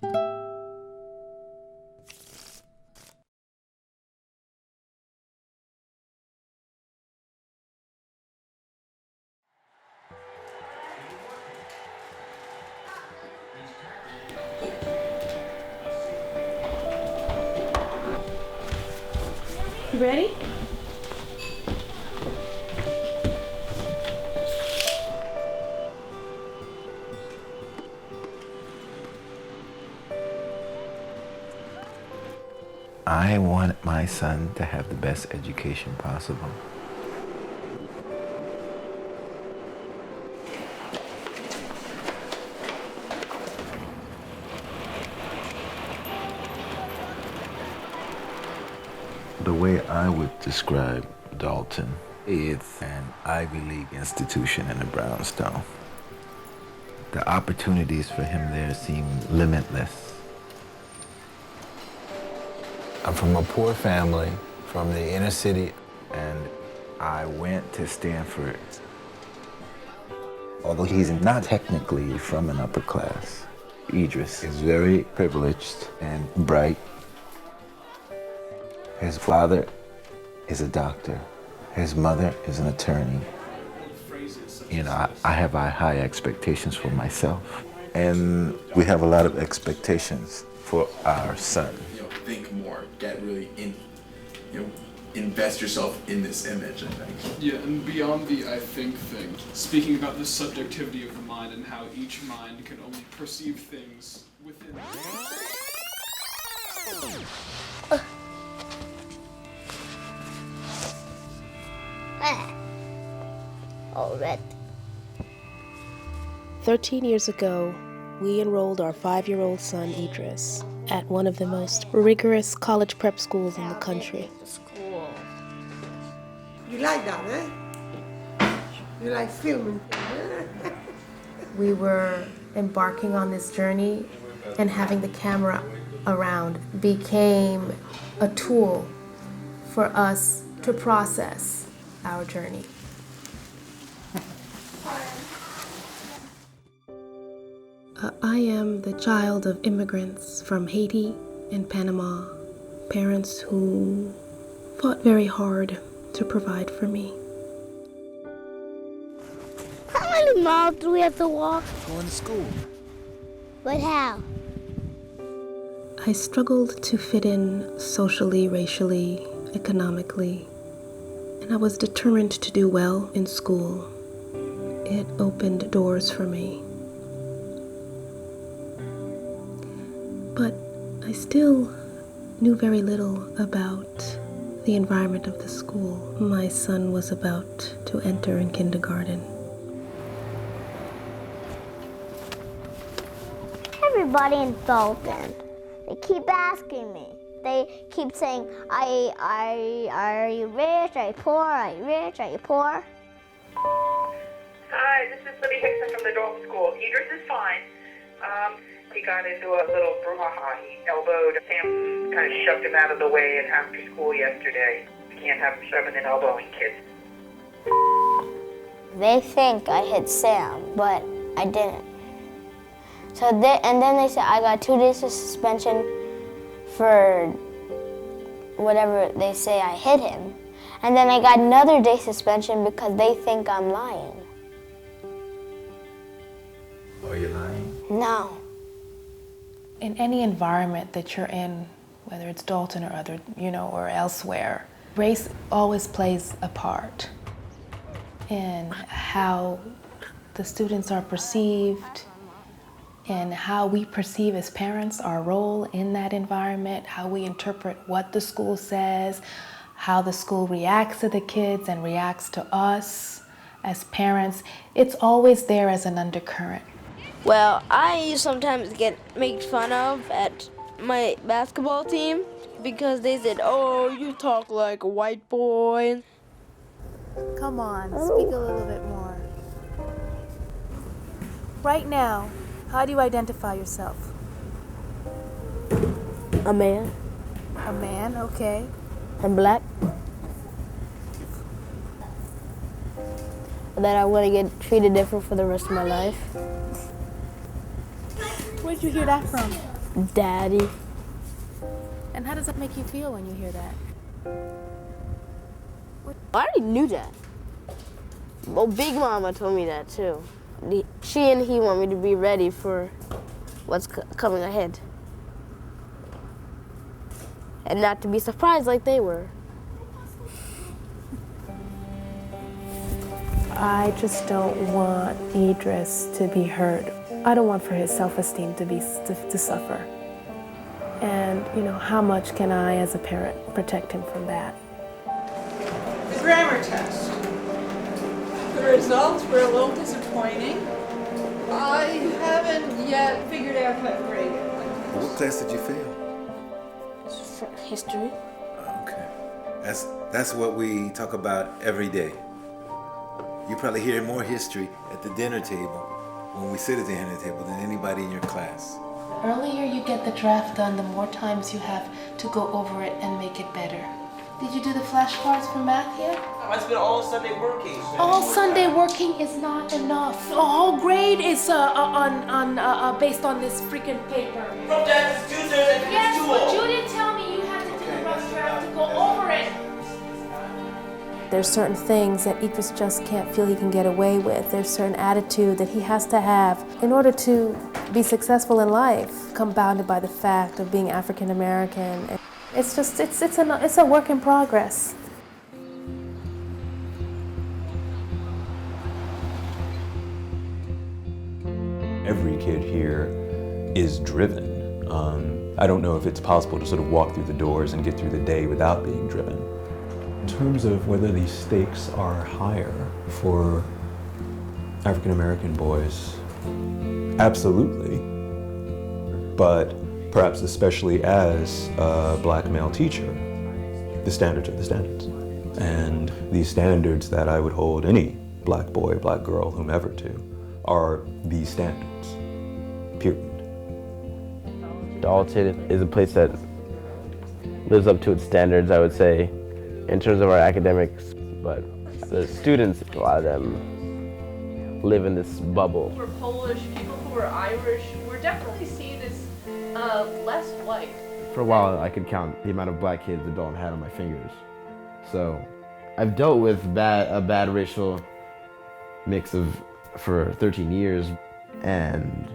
You ready? I want my son to have the best education possible. The way I would describe Dalton, it's an Ivy League institution in a brownstone. The opportunities for him there seem limitless. I'm from a poor family, from the inner city, and I went to Stanford. Although he's not technically from an upper class, Idris is very privileged and bright. His father is a doctor. His mother is an attorney. You know, I have high expectations for myself, and we have a lot of expectations for our son. Think more, get really in, invest yourself in this image, I think. Yeah, and beyond the I think thing, speaking about the subjectivity of the mind and how each mind can only perceive things within. All right. 13 years ago, we enrolled our 5-year-old son, Idris, at one of the most rigorous college prep schools in the country. You like that, eh? You like filming. We were embarking on this journey, and having the camera around became a tool for us to process our journey. I am the child of immigrants from Haiti and Panama, parents who fought very hard to provide for me. How many miles do we have to walk? Going to school. But how? I struggled to fit in socially, racially, economically, and I was determined to do well in school. It opened doors for me. But I still knew very little about the environment of the school. My son was about to enter in kindergarten. Everybody in Dalton, they keep asking me. They keep saying, are you rich? Are you poor? Are you rich? Are you poor? Hi, this is Libby Hickson from the Dalton School. Idris is fine. He got into a little brouhaha. He elbowed Sam, kind of shoved him out of the way after school yesterday. You can't have him shoving and elbowing kids. They think I hit Sam, but I didn't. And then they said I got 2 days of suspension for whatever they say I hit him. And then I got another day suspension because they think I'm lying. Are you lying? No. In any environment that you're in, whether it's Dalton or other, or elsewhere, race always plays a part in how the students are perceived, and how we perceive as parents our role in that environment, how we interpret what the school says, how the school reacts to the kids and reacts to us as parents. It's always there as an undercurrent. Well, I sometimes get made fun of at my basketball team because they said, oh, you talk like a white boy. Come on, speak a little bit more. Right now, how do you identify yourself? A man. A man, okay. I'm black. That I want to get treated different for the rest of my life. Where'd you hear that from? Daddy. And how does that make you feel when you hear that? I already knew that. Well, Big Mama told me that too. She and he want me to be ready for what's coming ahead. And not to be surprised like they were. I just don't want Idris to be hurt. I don't want for his self-esteem to suffer. And, you know, how much can I, as a parent, protect him from that? The grammar test. The results were a little disappointing. I haven't yet figured out how to grade it. What class did you fail? History. Okay. That's what we talk about every day. You probably hear more history at the dinner table when we sit at the dinner table than anybody in your class. The earlier you get the draft done, the more times you have to go over it and make it better. Did you do the flashcards for math yet? I spent all Sunday working. All Sunday working is not enough. A whole grade is based on this freaking paper. From that, it's Tuesday and Yes, it's but you didn't tell me you had to do the rough draft to go over it. There's certain things that Idris just can't feel he can get away with. There's certain attitude that he has to have in order to be successful in life, compounded by the fact of being African American. It's just, it's a work in progress. Every kid here is driven. I don't know if it's possible to sort of walk through the doors and get through the day without being driven. In terms of whether these stakes are higher for African American boys, absolutely. But perhaps especially as a black male teacher, the standards are the standards. And these standards that I would hold any black boy, black girl, whomever to, are these standards, period. Dalton is a place that lives up to its standards, I would say, in terms of our academics, but the students, a lot of them live in this bubble. Who are Polish, people who are Irish, we're definitely seen as less white. For a while, I could count the amount of black kids that Dalton had on my fingers. So I've dealt with a bad racial mix for 13 years, and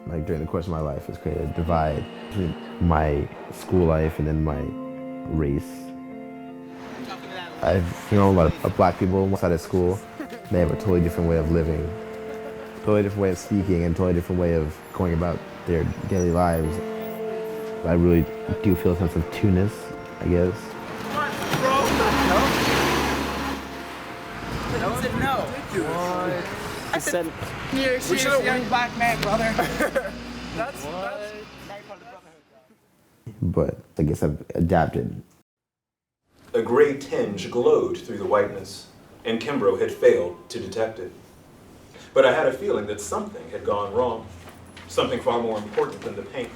like during the course of my life, it's created a divide between my school life and then my race. I've known a lot of black people outside of school. They have a totally different way of living, totally different way of speaking, and totally different way of going about their daily lives. I really do feel a sense of two-ness, I guess. I said no. I said, You're a young black man, brother. That's but I guess I've adapted. A gray tinge glowed through the whiteness, and Kimbrough had failed to detect it. But I had a feeling that something had gone wrong, something far more important than the paint.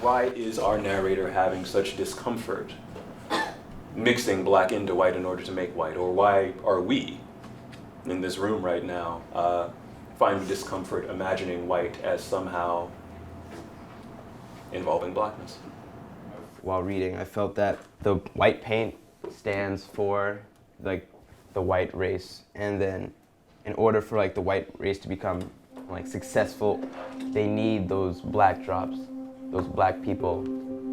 Why is our narrator having such discomfort mixing black into white in order to make white? Or why are we, in this room right now, finding discomfort imagining white as somehow involving blackness? While reading, I felt that the white paint stands for like the white race, and then in order for like the white race to become like successful, they need those black drops, those black people.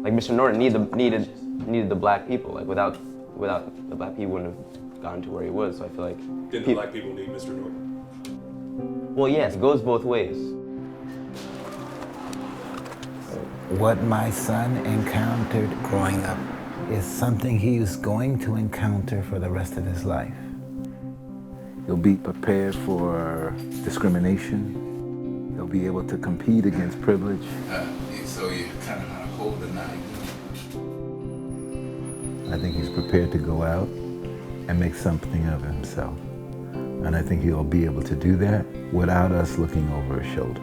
Like Mr. Norton needed the black people. Like without the black people, wouldn't have gotten to where he was. So I feel like Did the black people need Mr. Norton? Well, yes, it goes both ways. What my son encountered growing up is something he's going to encounter for the rest of his life. He'll be prepared for discrimination. He'll be able to compete against privilege. So you kind of hold the knife. I think he's prepared to go out and make something of himself. And I think he'll be able to do that without us looking over his shoulder.